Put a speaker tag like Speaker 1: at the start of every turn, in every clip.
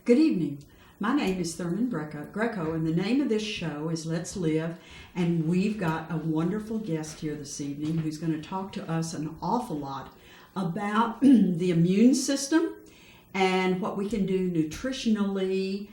Speaker 1: Good evening. My name is Thurman Greco, and the name of this show is Let's Live, and we've got a wonderful guest here this evening who's going to talk to us an awful lot about the immune system and what we can do nutritionally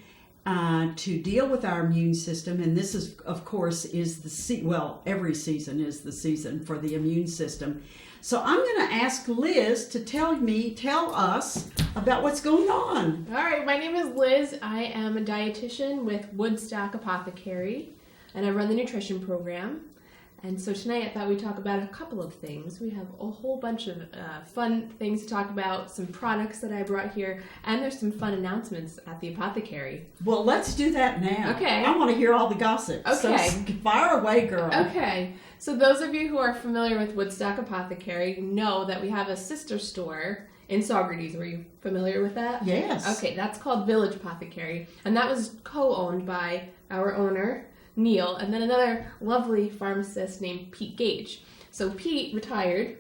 Speaker 1: to deal with our immune system. And this is, of course, every season is the season for the immune system. So I'm going to ask Liz to tell us about what's going on.
Speaker 2: All right, my name is Liz. I am a dietitian with Woodstock Apothecary, and I run the nutrition program. And so tonight I thought we'd talk about a couple of things. We have a whole bunch of fun things to talk about, some products that I brought here, and there's some fun announcements at the apothecary.
Speaker 1: Well, let's do that now.
Speaker 2: Okay.
Speaker 1: I want to hear all the gossip.
Speaker 2: Okay.
Speaker 1: So fire away, girl.
Speaker 2: Okay. So those of you who are familiar with Woodstock Apothecary know that we have a sister store in Saugerties. Were you familiar with that?
Speaker 1: Yes.
Speaker 2: Okay, that's called Village Apothecary, and that was co-owned by our owner, Neil, and then another lovely pharmacist named Pete Gage. So Pete retired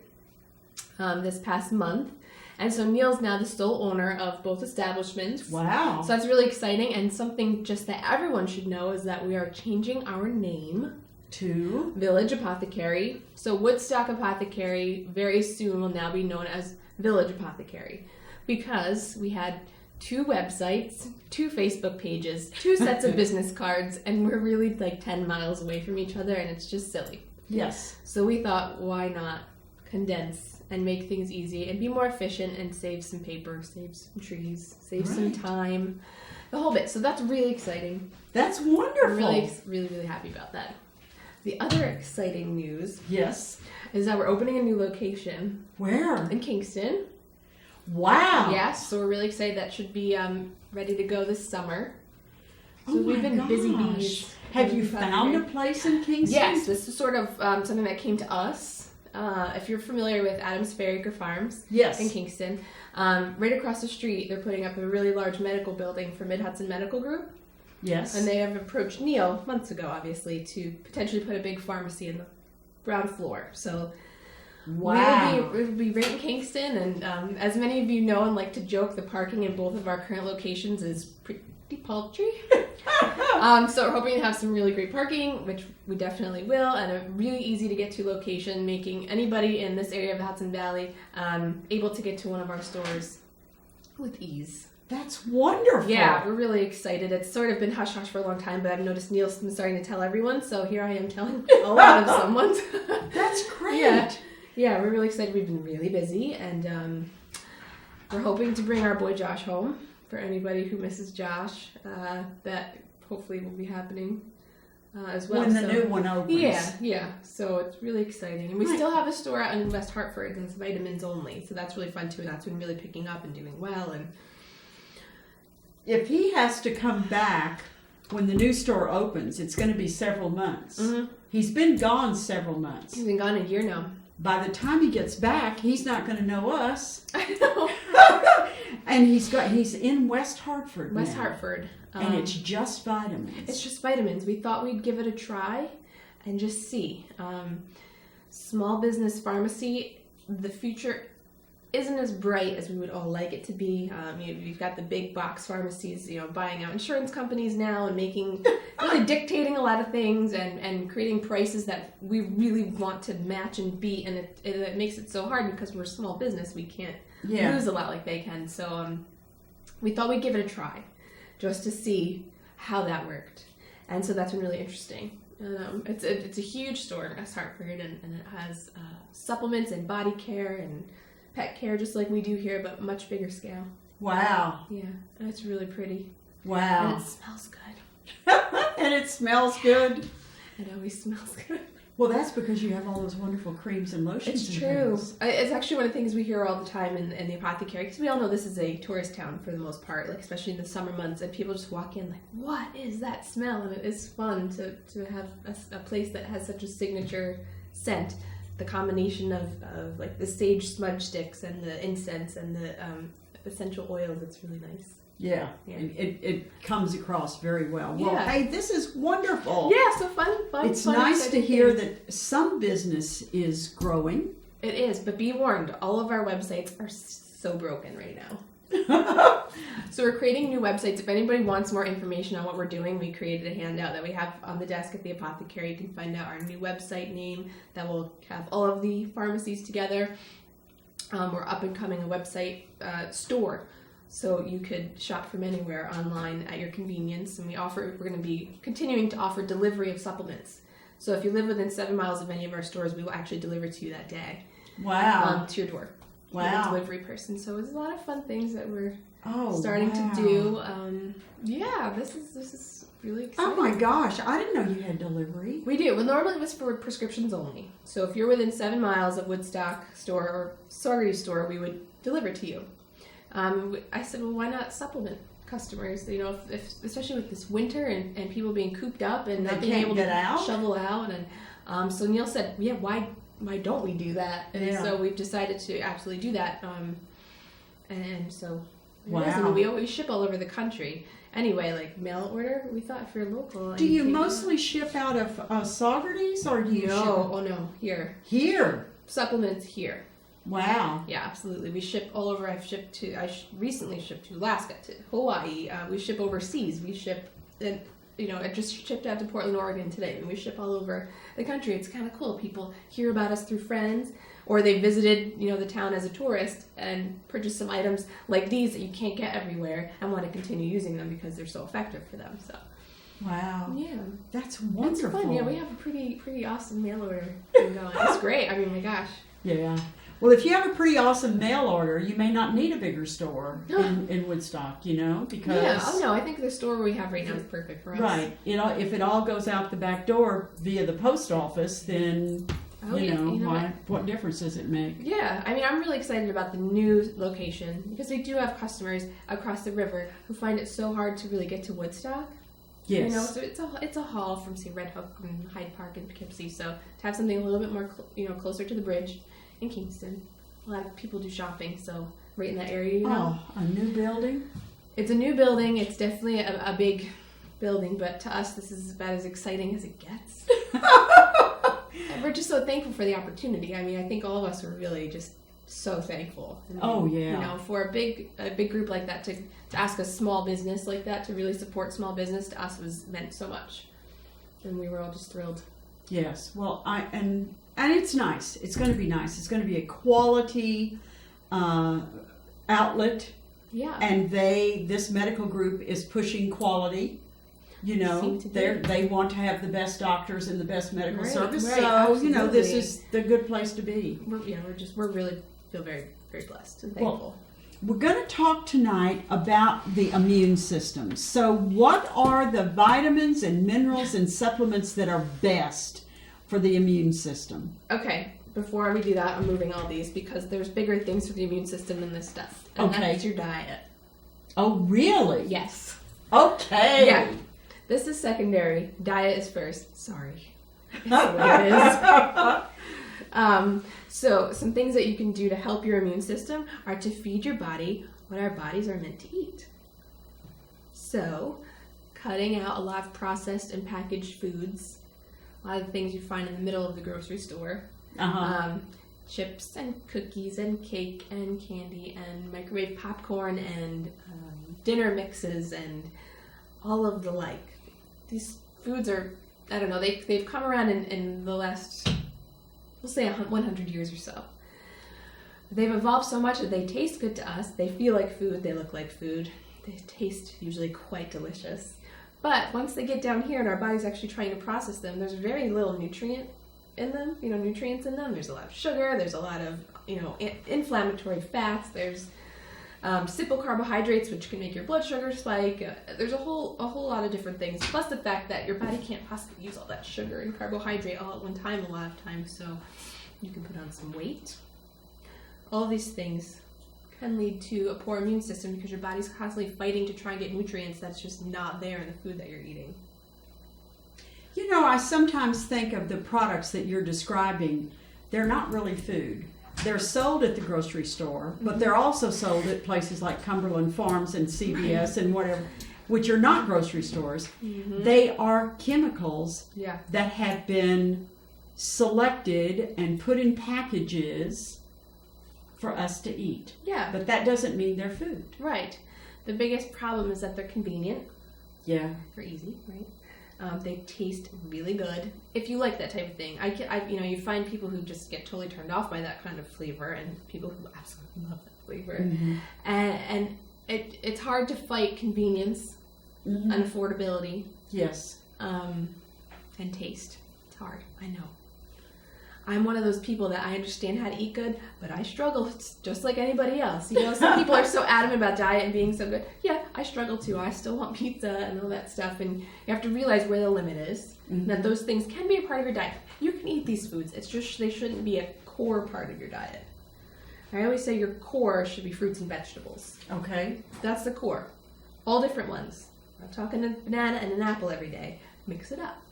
Speaker 2: this past month, and so Neil's now the sole owner of both establishments.
Speaker 1: Wow.
Speaker 2: So that's really exciting, and something just that everyone should know is that we are changing our name
Speaker 1: to
Speaker 2: Village Apothecary. So Woodstock Apothecary very soon will now be known as Village Apothecary, because we had 2 websites, 2 Facebook pages, 2 sets of business cards, and we're really like 10 miles away from each other, and it's just silly.
Speaker 1: Yes.
Speaker 2: So we thought, why not condense and make things easy and be more efficient and save some paper, save some trees, save some time, the whole bit. So that's really exciting.
Speaker 1: That's wonderful.
Speaker 2: I'm really happy about that. The other exciting news
Speaker 1: Yes.
Speaker 2: is that we're opening a new location.
Speaker 1: Where?
Speaker 2: In Kingston.
Speaker 1: Wow.
Speaker 2: Yes, so we're really excited. That should be ready to go this summer. So
Speaker 1: Oh
Speaker 2: we've been
Speaker 1: my
Speaker 2: busy
Speaker 1: gosh.
Speaker 2: bees.
Speaker 1: Have you found a place in Kingston?
Speaker 2: Yes, this is sort of something that came to us. If you're familiar with Adams Fairacre Farms
Speaker 1: Yes.
Speaker 2: in Kingston, right across the street, they're putting up a really large medical building for Mid-Hudson Medical Group.
Speaker 1: Yes.
Speaker 2: And they have approached Neil months ago, obviously, to potentially put a big pharmacy in the ground floor. So
Speaker 1: wow.
Speaker 2: we'll be right in Kingston, and as many of you know and like to joke, the parking in both of our current locations is pretty paltry. So we're hoping to have some really great parking, which we definitely will, and a really easy to get to location, making anybody in this area of the Hudson Valley able to get to one of our stores with ease.
Speaker 1: That's wonderful.
Speaker 2: Yeah, we're really excited. It's sort of been hush-hush for a long time, but I've noticed Neil's been starting to tell everyone, so here I am telling a lot of someone.
Speaker 1: That's great.
Speaker 2: Yeah, we're really excited. We've been really busy, and we're hoping to bring our boy Josh home. For anybody who misses Josh, that hopefully will be happening as well.
Speaker 1: When the new one opens.
Speaker 2: Yeah. So it's really exciting. And we still have a store out in West Hartford that's vitamins only, so that's really fun too. That's been really picking up and doing well. And
Speaker 1: if he has to come back when the new store opens, it's going to be several months.
Speaker 2: Mm-hmm.
Speaker 1: He's been gone several months.
Speaker 2: He's been gone a year now.
Speaker 1: By the time he gets back, he's not going to know us.
Speaker 2: I know.
Speaker 1: And he's in West Hartford
Speaker 2: West
Speaker 1: now.
Speaker 2: Hartford.
Speaker 1: And it's just vitamins.
Speaker 2: It's just vitamins. We thought we'd give it a try and just see. Small business pharmacy, the future isn't as bright as we would all like it to be. You've got the big box pharmacies, buying out insurance companies now and really dictating a lot of things and creating prices that we really want to match and beat. And it makes it so hard because we're a small business. We can't lose a lot like they can. So we thought we'd give it a try just to see how that worked. And so that's been really interesting. It's a huge store in West Hartford, and it has supplements and body care and pet care just like we do here, but much bigger scale.
Speaker 1: Wow.
Speaker 2: Yeah, and it's really pretty.
Speaker 1: Wow.
Speaker 2: And it smells good.
Speaker 1: And it smells good.
Speaker 2: It always smells good.
Speaker 1: Well, that's because you have all those wonderful creams and lotions.
Speaker 2: It's true. It's actually one of the things we hear all the time in the apothecary, because we all know this is a tourist town for the most part, like especially in the summer months, and people just walk in like, what is that smell? And it is fun to have a place that has such a signature scent. The combination of like the sage smudge sticks and the incense and the essential oils, it's really nice.
Speaker 1: Yeah. It comes across very well. Well,
Speaker 2: Yeah.
Speaker 1: hey, this is wonderful.
Speaker 2: Yeah, so fun.
Speaker 1: It's
Speaker 2: fun,
Speaker 1: nice to
Speaker 2: exciting
Speaker 1: hear
Speaker 2: things.
Speaker 1: that some business is growing.
Speaker 2: It is, but be warned, all of our websites are so broken right now. So we're creating new websites. If anybody wants more information on what we're doing, we created a handout that we have on the desk at the apothecary. You can find out our new website name that will have all of the pharmacies together. We're up and coming a website store, so you could shop from anywhere online at your convenience. And we're going to be continuing to offer delivery of supplements. So if you live within 7 miles of any of our stores, we will actually deliver to you that day.
Speaker 1: Wow.
Speaker 2: To your door.
Speaker 1: Wow.
Speaker 2: With a delivery person. So it's a lot of fun things that we're starting
Speaker 1: wow.
Speaker 2: to do. This is really exciting.
Speaker 1: Oh my gosh, I didn't know you had delivery.
Speaker 2: We do. Well, normally it was for prescriptions only. So if you're within 7 miles of Woodstock store or Saugerty store, we would deliver to you. I said, well, why not supplement customers? You know, if especially with this winter and people being cooped up and not being able to shovel out. And so Neil said, yeah, why don't we do that? And so we've decided to absolutely do that. And so we ship all over the country. Anyway, like mail order, we thought if you're local.
Speaker 1: Do you mostly ship out of Saugerties or do you ship?
Speaker 2: No, here.
Speaker 1: Here?
Speaker 2: Supplements here.
Speaker 1: Wow.
Speaker 2: Yeah, absolutely. We ship all over. I recently shipped to Alaska, to Hawaii. We ship overseas. We ship, I just shipped out to Portland, Oregon today, and we ship all over the country. It's kind of cool. People hear about us through friends, or they visited, the town as a tourist and purchased some items like these that you can't get everywhere and want to continue using them because they're so effective for them. So.
Speaker 1: Wow.
Speaker 2: Yeah.
Speaker 1: That's wonderful.
Speaker 2: It's fun. Yeah, we have a pretty awesome mail order thing going. It's great. I mean, my gosh.
Speaker 1: Yeah. Well, if you have a pretty awesome mail order, you may not need a bigger store in Woodstock, because...
Speaker 2: Yeah, I think the store we have right now is perfect for us.
Speaker 1: Right. If it all goes out the back door via the post office, then, what difference does it make?
Speaker 2: Yeah, I mean, I'm really excited about the new location because we do have customers across the river who find it so hard to really get to Woodstock.
Speaker 1: Yes.
Speaker 2: So it's a haul from, say, Red Hook and Hyde Park and Poughkeepsie. So to have something a little bit more, closer to the bridge in Kingston. A lot of people do shopping, so right in that area,
Speaker 1: Oh, a new building?
Speaker 2: It's a new building. It's definitely a big building, but to us, this is about as exciting as it gets. And we're just so thankful for the opportunity. I mean, I think all of us are really just so thankful. For a big group like that to ask a small business like that to really support small business to us meant so much, and we were all just thrilled.
Speaker 1: Yes. Well, and it's nice. It's going to be nice. It's going to be a quality outlet.
Speaker 2: Yeah.
Speaker 1: And this medical group is pushing quality. They want to have the best doctors and the best medical service.
Speaker 2: Right,
Speaker 1: so,
Speaker 2: absolutely.
Speaker 1: this is the good place to be.
Speaker 2: We're really feel very, very blessed and thankful.
Speaker 1: Well, we're going to talk tonight about the immune system. So what are the vitamins and minerals and supplements that are best for the immune system?
Speaker 2: Okay, before we do that, I'm moving all these because there's bigger things for the immune system than this stuff. And that's your diet. Oh, really? Yes.
Speaker 1: Okay.
Speaker 2: Yeah. This is secondary. Diet is first. Sorry. That's the way it is. So some things that you can do to help your immune system are to feed your body what our bodies are meant to eat. So cutting out a lot of processed and packaged foods, a lot of the things you find in the middle of the grocery store, chips and cookies and cake and candy and microwave popcorn and dinner mixes and all of the like. These foods are, I don't know, they've come around in the last, we'll say 100 years or so. They've evolved so much that they taste good to us, they feel like food, they look like food, they taste usually quite delicious. But once they get down here and our body's actually trying to process them, there's very little nutrients in them. There's a lot of sugar, there's a lot of, inflammatory fats, there's simple carbohydrates, which can make your blood sugar spike. There's a whole lot of different things. Plus the fact that your body can't possibly use all that sugar and carbohydrate all at one time a lot of times, so you can put on some weight. All these things can lead to a poor immune system because your body's constantly fighting to try and get nutrients that's just not there in the food that you're eating.
Speaker 1: I sometimes think of the products that you're describing. They're not really food. They're sold at the grocery store, but they're also sold at places like Cumberland Farms and CVS and whatever, which are not grocery stores. Mm-hmm. They are chemicals that have been selected and put in packages for us to eat.
Speaker 2: Yeah.
Speaker 1: But that doesn't mean they're food.
Speaker 2: Right. The biggest problem is that they're convenient.
Speaker 1: Yeah.
Speaker 2: They're easy, right? They taste really good. If you like that type of thing, you find people who just get totally turned off by that kind of flavor, and people who absolutely love that flavor.
Speaker 1: Mm-hmm.
Speaker 2: And it's hard to fight convenience
Speaker 1: Mm-hmm.
Speaker 2: and affordability.
Speaker 1: Yes.
Speaker 2: And taste. It's hard. I know. I'm one of those people that I understand how to eat good, but I struggle just like anybody else. Some people are so adamant about diet and being so good. Yeah, I struggle too. I still want pizza and all that stuff, and you have to realize where the limit is.
Speaker 1: Mm-hmm.
Speaker 2: That those things can be a part of your diet. You can eat these foods. It's just they shouldn't be a core part of your diet. I always say your core should be fruits and vegetables.
Speaker 1: Okay.
Speaker 2: That's the core. All different ones. I'm talking a banana and an apple every day. Mix it up.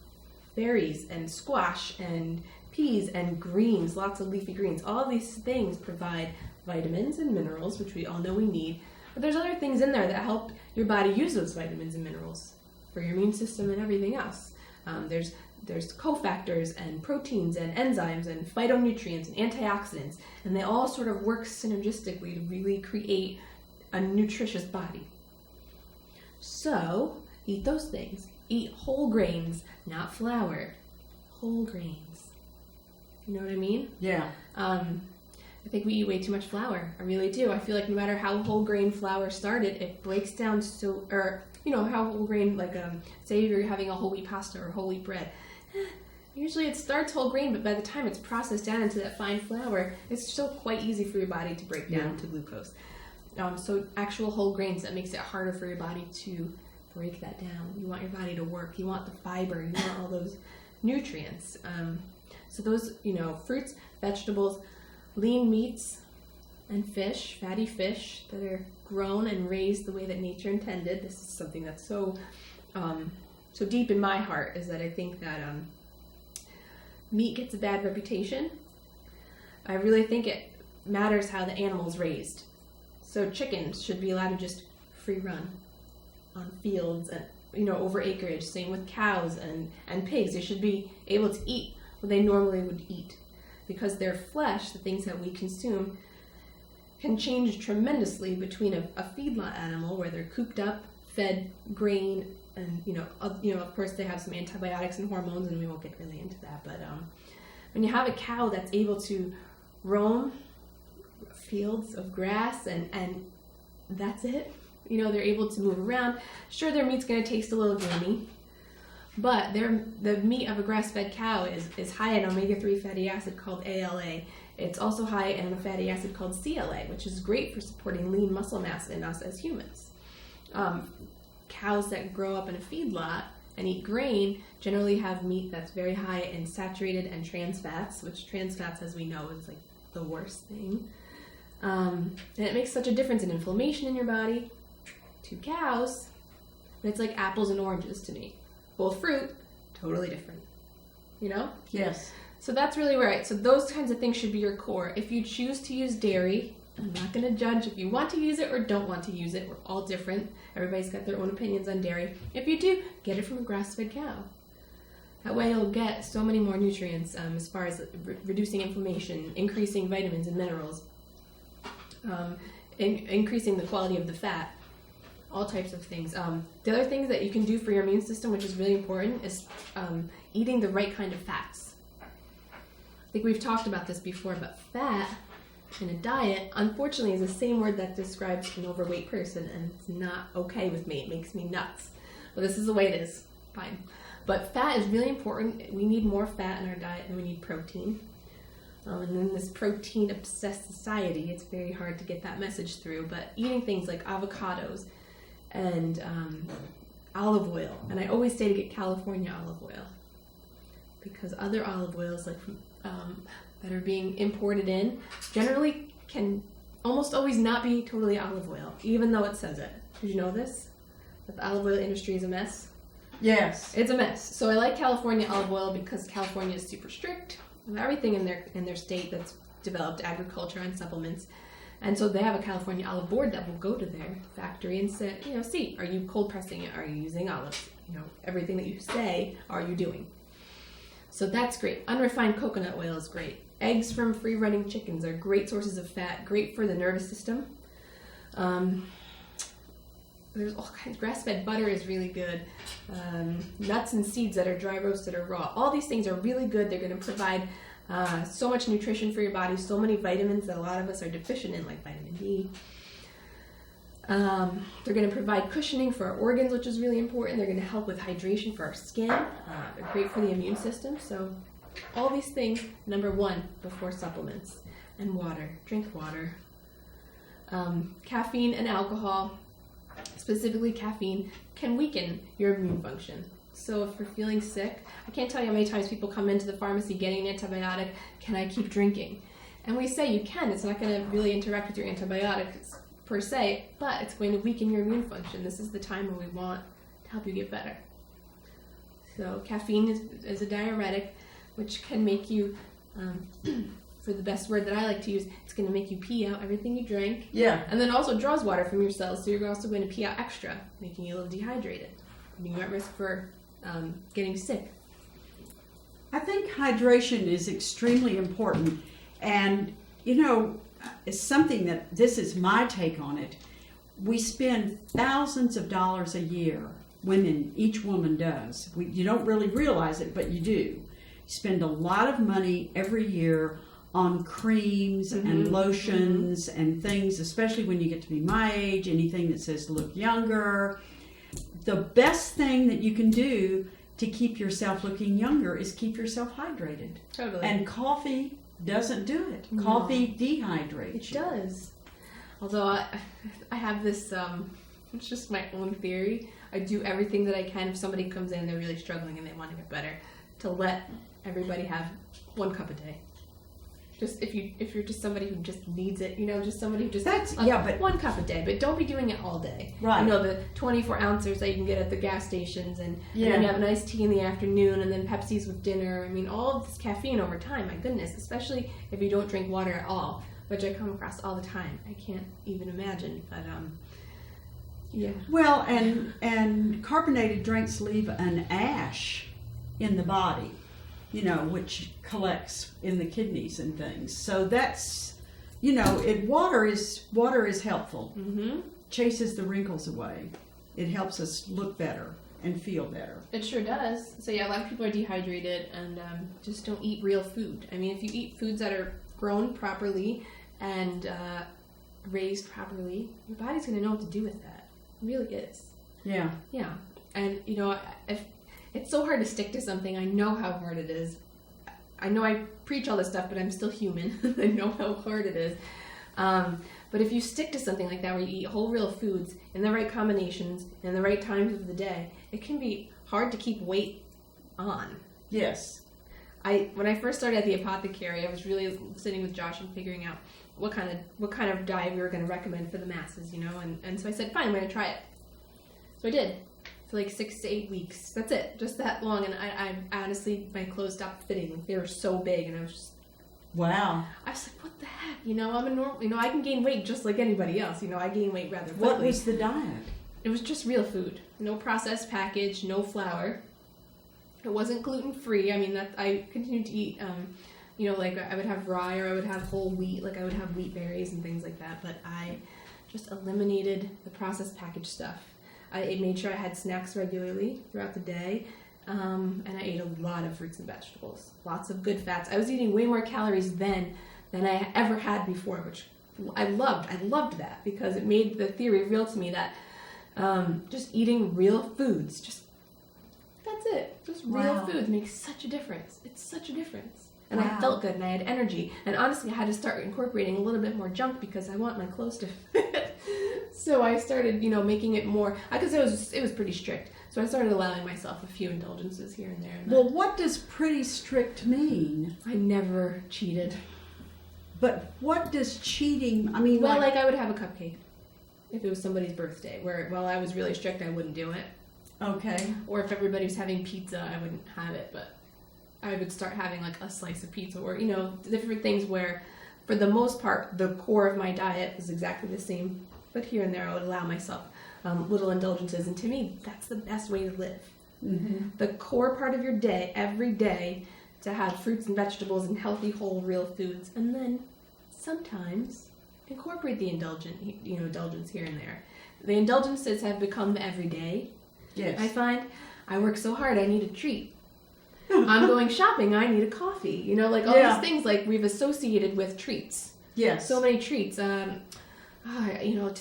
Speaker 2: Berries and squash and peas and greens, lots of leafy greens. All these things provide vitamins and minerals, which we all know we need. But there's other things in there that help your body use those vitamins and minerals for your immune system and everything else. There's cofactors and proteins and enzymes and phytonutrients and antioxidants, and they all sort of work synergistically to really create a nutritious body. So, eat those things. Eat whole grains, not flour. Whole grains. You know what I mean?
Speaker 1: Yeah.
Speaker 2: I think we eat way too much flour. I really do. I feel like no matter how whole grain flour started, it breaks down how whole grain, say you're having a whole wheat pasta or whole wheat bread. Usually it starts whole grain, but by the time it's processed down into that fine flour, it's still quite easy for your body to break down to glucose. So actual whole grains, that makes it harder for your body to break that down. You want your body to work. You want the fiber. You want all those nutrients. So those, fruits, vegetables, lean meats, and fish, fatty fish that are grown and raised the way that nature intended. This is something that's so deep in my heart, is that I think that meat gets a bad reputation. I really think it matters how the animal's raised. So chickens should be allowed to just free run on fields and over acreage. Same with cows and pigs. They should be able to eat what they normally would eat, because their flesh, the things that we consume, can change tremendously between a feedlot animal where they're cooped up, fed grain, and of course they have some antibiotics and hormones, and we won't get really into that. But when you have a cow that's able to roam fields of grass and that's it, they're able to move around. Sure, their meat's going to taste a little gamey, but the meat of a grass-fed cow is high in omega-3 fatty acid called ALA. It's also high in a fatty acid called CLA, which is great for supporting lean muscle mass in us as humans. Cows that grow up in a feedlot and eat grain generally have meat that's very high in saturated and trans fats, which trans fats, as we know, is like the worst thing. And it makes such a difference in inflammation in your body. To cows, it's like apples and oranges to me. Both fruit, totally different.
Speaker 1: Yes.
Speaker 2: So that's really right. So those kinds of things should be your core. If you choose to use dairy, I'm not going to judge if you want to use it or don't want to use it. We're all different. Everybody's got their own opinions on dairy. If you do, get it from a grass-fed cow. That way you'll get so many more nutrients as far as reducing inflammation, increasing vitamins and minerals, increasing the quality of the fat, all types of things. The other things that you can do for your immune system, which is really important, is eating the right kind of fats. I think we've talked about this before, but fat in a diet, unfortunately, is the same word that describes an overweight person, and it's not okay with me. It makes me nuts. Well, this is the way it is. Fine. But fat is really important. We need more fat in our diet than we need protein. And in this protein-obsessed society, it's very hard to get that message through. But eating things like avocados and olive oil, and I always say to get California olive oil, because other olive oils that are being imported in generally can almost always not be totally olive oil, even though it says it. Did you know this? That the olive oil industry is a mess?
Speaker 1: Yes.
Speaker 2: It's a mess. So I like California olive oil because California is super strict with everything in their state that's developed agriculture and supplements. And so they have a California olive board that will go to their factory and say, see, are you cold pressing it? Are you using olives? Everything that you say, are you doing? So that's great. Unrefined coconut oil is great. Eggs from free-running chickens are great sources of fat, great for the nervous system. There's all kinds. Grass-fed butter is really good. Nuts and seeds that are dry roasted or raw. All these things are really good. They're going to provide so much nutrition for your body, so many vitamins that a lot of us are deficient in, like vitamin D. They're going to provide cushioning for our organs, which is really important. They're going to help with hydration for our skin. They're great for the immune system. So all these things, number one, before supplements. And water. Drink water. Caffeine and alcohol, specifically caffeine, can weaken your immune function. So if you're feeling sick, I can't tell you how many times people come into the pharmacy getting an antibiotic. Can I keep drinking? And we say you can. It's not going to really interact with your antibiotics per se, but it's going to weaken your immune function. This is the time when we want to help you get better. So caffeine is a diuretic, which can make you, for the best word that I like to use, it's going to make you pee out everything you drank.
Speaker 1: Yeah.
Speaker 2: And then also draws water from your cells, so you're also going to pee out extra, making you a little dehydrated. You're at risk for getting sick.
Speaker 1: I think hydration is extremely important. And, it's something that, this is my take on it. We spend thousands of dollars a year, each woman does. You don't really realize it, but you do. You spend a lot of money every year on creams and lotions and things, especially when you get to be my age, anything that says look younger. The best thing that you can do to keep yourself looking younger is keep yourself hydrated.
Speaker 2: Totally.
Speaker 1: And coffee doesn't do it.
Speaker 2: No.
Speaker 1: Coffee dehydrates
Speaker 2: It
Speaker 1: you.
Speaker 2: does. Although I have this, it's just my own theory. I do everything that I can if somebody comes in and they're really struggling and they want to get better, to let everybody have 1 cup a day. Just if you're just somebody who just needs it, just somebody who just
Speaker 1: but
Speaker 2: 1 cup a day, but don't be doing it all day.
Speaker 1: Right.
Speaker 2: The 24 ounces that you can get at the gas stations, and then you have an iced tea in the afternoon, and then Pepsi's with dinner. I mean, all of this caffeine over time, my goodness, especially if you don't drink water at all, which I come across all the time. I can't even imagine, but yeah.
Speaker 1: Well, and carbonated drinks leave an ash in the body, which collects in the kidneys and things. So that's, water is helpful.
Speaker 2: Mm-hmm.
Speaker 1: Chases the wrinkles away. It helps us look better and feel better.
Speaker 2: It sure does. So yeah, a lot of people are dehydrated and just don't eat real food. I mean, if you eat foods that are grown properly and raised properly, your body's going to know what to do with that. It really is.
Speaker 1: Yeah.
Speaker 2: Yeah. And, if it's so hard to stick to something. I know how hard it is. I know I preach all this stuff, but I'm still human. I know how hard it is. But if you stick to something like that, where you eat whole real foods in the right combinations, in the right times of the day, it can be hard to keep weight on.
Speaker 1: Yes.
Speaker 2: When I first started at the apothecary, I was really sitting with Josh and figuring out what kind of diet we were going to recommend for the masses, and so I said, fine, I'm going to try it. So I did. For like 6 to 8 weeks. That's it. Just that long. And I honestly, my clothes stopped fitting. They were so big, and I was just...
Speaker 1: Wow.
Speaker 2: I was like, what the heck? I'm a normal... I can gain weight just like anybody else. I gain weight rather quickly.
Speaker 1: What was the diet?
Speaker 2: It was just real food. No processed package, no flour. It wasn't gluten-free. I mean, I continued to eat, like I would have rye, or I would have whole wheat. Like I would have wheat berries and things like that. But I just eliminated the processed packaged stuff. I made sure I had snacks regularly throughout the day, and I ate a lot of fruits and vegetables, lots of good fats. I was eating way more calories then than I ever had before, which I loved. I loved that because it made the theory real to me that just eating real foods, that's it. Just real foods makes such a difference. It's such a difference. And I felt good, and I had energy. And honestly, I had to start incorporating a little bit more junk because I want my clothes to fit. So I started, making it more, because it was pretty strict. So I started allowing myself a few indulgences here and there.
Speaker 1: Well, what does pretty strict mean?
Speaker 2: I never cheated.
Speaker 1: But what does cheating,
Speaker 2: I would have a cupcake if it was somebody's birthday, where while I was really strict, I wouldn't do it.
Speaker 1: Okay.
Speaker 2: Or if everybody was having pizza, I wouldn't have it, but I would start having like a slice of pizza, or, different things where, for the most part, the core of my diet is exactly the same. But here and there, I would allow myself little indulgences. And to me, that's the best way to live. Mm-hmm. The core part of your day, every day, to have fruits and vegetables and healthy, whole, real foods, and then sometimes incorporate the indulgence here and there. The indulgences have become everyday.
Speaker 1: Yes.
Speaker 2: I find I work so hard, I need a treat. I'm going shopping, I need a coffee. You know, like all these things like we've associated with treats.
Speaker 1: Yes.
Speaker 2: So many treats.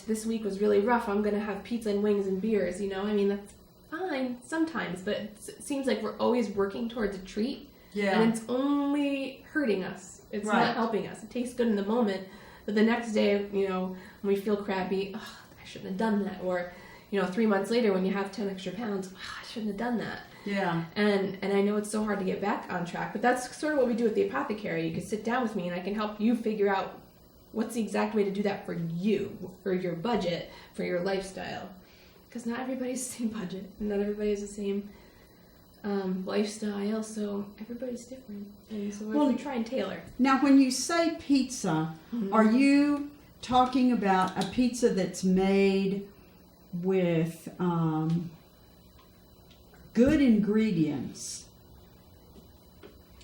Speaker 2: This week was really rough. I'm going to have pizza and wings and beers. You know, I mean, that's fine sometimes, but it seems like we're always working towards a treat.
Speaker 1: Yeah.
Speaker 2: And it's only hurting us. It's not helping us. It tastes good in the moment, but the next day, you know, when we feel crappy, oh, I shouldn't have done that. Or, 3 months later when you have 10 extra pounds, oh, I shouldn't have done that.
Speaker 1: Yeah.
Speaker 2: And I know it's so hard to get back on track, but that's sort of what we do at the apothecary. You can sit down with me and I can help you figure out what's the exact way to do that for you, for your budget, for your lifestyle. Because not everybody's the same budget, and not everybody has the same lifestyle, so everybody's different. And so we try and tailor.
Speaker 1: Now, when you say pizza, are you talking about a pizza that's made with good ingredients?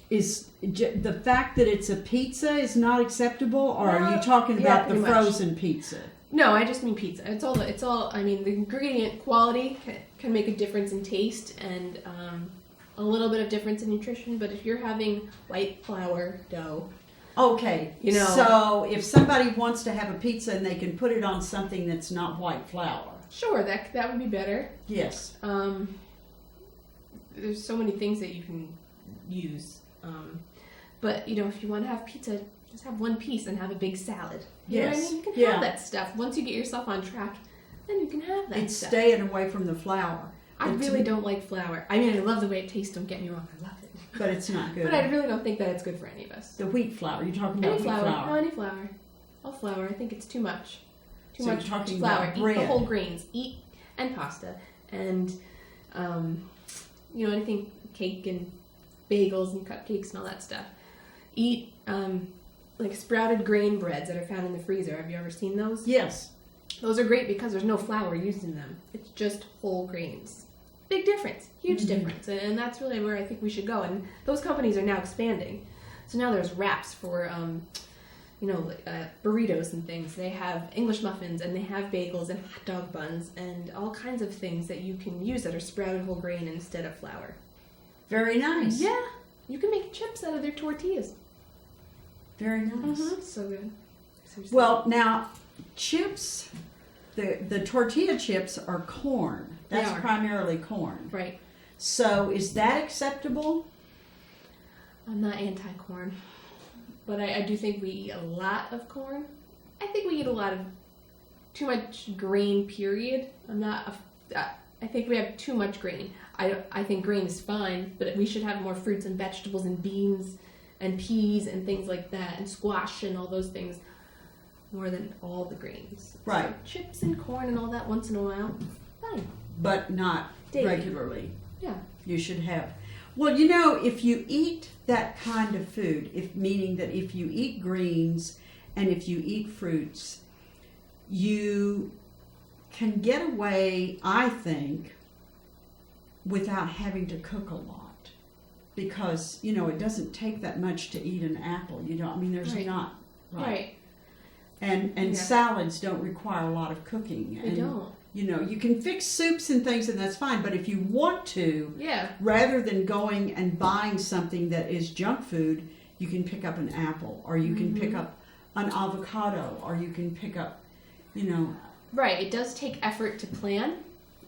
Speaker 1: Is the fact that it's a pizza is not acceptable, or are you talking about the frozen pizza?
Speaker 2: No, I just mean pizza. It's all. I mean, the ingredient quality can make a difference in taste and a little bit of difference in nutrition. But if you're having white flour dough,
Speaker 1: okay, so if somebody wants to have a pizza and they can put it on something that's not white flour,
Speaker 2: sure, that would be better.
Speaker 1: Yes.
Speaker 2: There's so many things that you can use. But if you want to have pizza, just have one piece and have a big salad. You know what I mean? You can have that stuff. Once you get yourself on track, then you can have that stuff.
Speaker 1: Staying away from the flour.
Speaker 2: I really don't like flour. I mean, I love the way it tastes, don't get me wrong, I love it.
Speaker 1: But it's not good.
Speaker 2: But I really don't think that it's good for any of us.
Speaker 1: The wheat flour, you're talking about
Speaker 2: any
Speaker 1: wheat flour.
Speaker 2: No, any flour. All flour, I think it's too much. Too
Speaker 1: so
Speaker 2: much
Speaker 1: you're talking
Speaker 2: flour.
Speaker 1: About
Speaker 2: eat
Speaker 1: bread.
Speaker 2: the whole grains. Eat, and pasta. And, anything, cake and bagels and cupcakes and all that stuff. Eat like sprouted grain breads that are found in the freezer. Have you ever seen those?
Speaker 1: Yes.
Speaker 2: Those are great because there's no flour used in them. It's just whole grains. Big difference. Huge difference. And that's really where I think we should go. And those companies are now expanding. So now there's wraps for, burritos and things. They have English muffins and they have bagels and hot dog buns and all kinds of things that you can use that are sprouted whole grain instead of flour.
Speaker 1: Very nice.
Speaker 2: Yeah. You can make chips out of their tortillas.
Speaker 1: Very nice.
Speaker 2: So good. Seriously.
Speaker 1: Well, now, chips, the tortilla chips are corn. That's primarily corn.
Speaker 2: Right.
Speaker 1: So is that acceptable?
Speaker 2: I'm not anti-corn. But I do think we eat a lot of corn. I think we eat a lot of too much grain, period. I think we have too much grain. I think grain is fine, but we should have more fruits and vegetables and beans and peas and things like that, and squash and all those things, more than all the grains.
Speaker 1: Right.
Speaker 2: So chips and corn and all that once in a while, fine.
Speaker 1: But not
Speaker 2: daily.
Speaker 1: Regularly.
Speaker 2: Yeah.
Speaker 1: You should have. Well, if you eat that kind of food, meaning that if you eat greens and if you eat fruits, you can get away, I think, without having to cook a lot. Because, it doesn't take that much to eat an apple. There's not. Right. And salads don't require a lot of cooking.
Speaker 2: They don't.
Speaker 1: You can fix soups and things and that's fine. But if you want to, rather than going and buying something that is junk food, you can pick up an apple or you can pick up an avocado or you can pick up,
Speaker 2: Right. It does take effort to plan.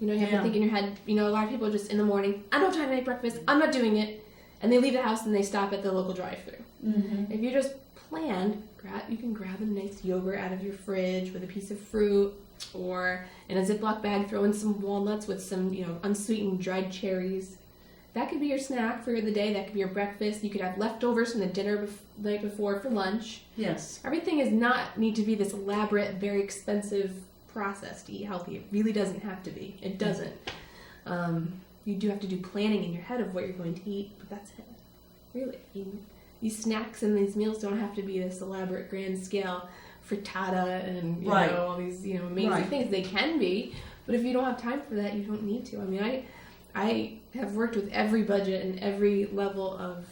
Speaker 2: You have to think in your head, a lot of people are just in the morning, I don't have time to make breakfast, I'm not doing it. And they leave the house and they stop at the local drive-thru. Mm-hmm. If you just plan, you can grab a nice yogurt out of your fridge with a piece of fruit, or in a Ziploc bag, throw in some walnuts with some, unsweetened dried cherries. That could be your snack for the day. That could be your breakfast. You could have leftovers from the dinner the night before for lunch.
Speaker 1: Yes.
Speaker 2: Everything does not need to be this elaborate, very expensive process to eat healthy. It really doesn't have to be. It doesn't. You do have to do planning in your head of what you're going to eat, but that's it. Really. These snacks and these meals don't have to be this elaborate, grand scale frittata and all these amazing things. They can be, but if you don't have time for that, you don't need to. I have worked with every budget and every level of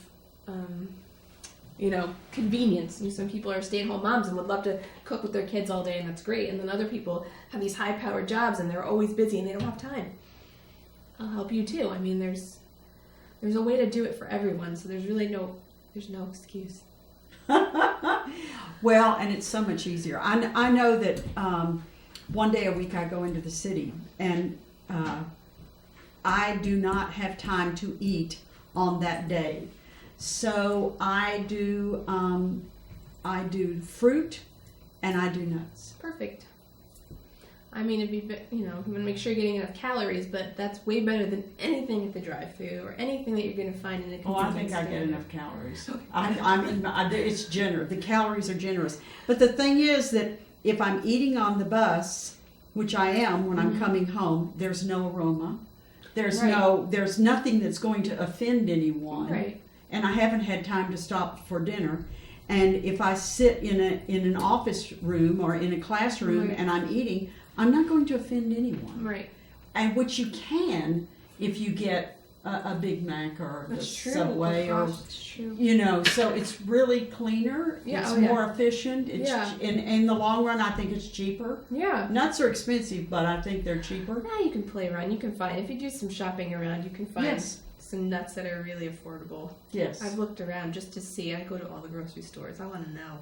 Speaker 2: convenience. Some people are stay-at-home moms and would love to cook with their kids all day, and that's great. And then other people have these high-powered jobs and they're always busy and they don't have time. I'll help you too. I mean, there's a way to do it for everyone, so there's no excuse.
Speaker 1: Well, and it's so much easier. I know that one day a week I go into the city, and I do not have time to eat on that day. So I do fruit and I do nuts.
Speaker 2: Perfect. I mean, if you want to make sure you're getting enough calories, but that's way better than anything at the drive-thru or anything that you're going to find in a convenience
Speaker 1: I think
Speaker 2: store.
Speaker 1: I get enough calories. It's generous. The calories are generous. But the thing is that if I'm eating on the bus, which I am when I'm coming home, there's no aroma. There's nothing that's going to offend anyone.
Speaker 2: Right.
Speaker 1: And I haven't had time to stop for dinner. And if I sit in an office room or in a classroom and I'm eating, I'm not going to offend anyone.
Speaker 2: Right.
Speaker 1: And which you can if you get a Big Mac or the Subway or so it's really cleaner.
Speaker 2: Yeah.
Speaker 1: It's more efficient. It's in the long run I think it's cheaper.
Speaker 2: Yeah.
Speaker 1: Nuts are expensive, but I think they're cheaper.
Speaker 2: Yeah, you can play around. You can find, if you do some shopping around, you can find some nuts that are really affordable.
Speaker 1: Yes.
Speaker 2: I've looked around just to see. I go to all the grocery stores. I want to know.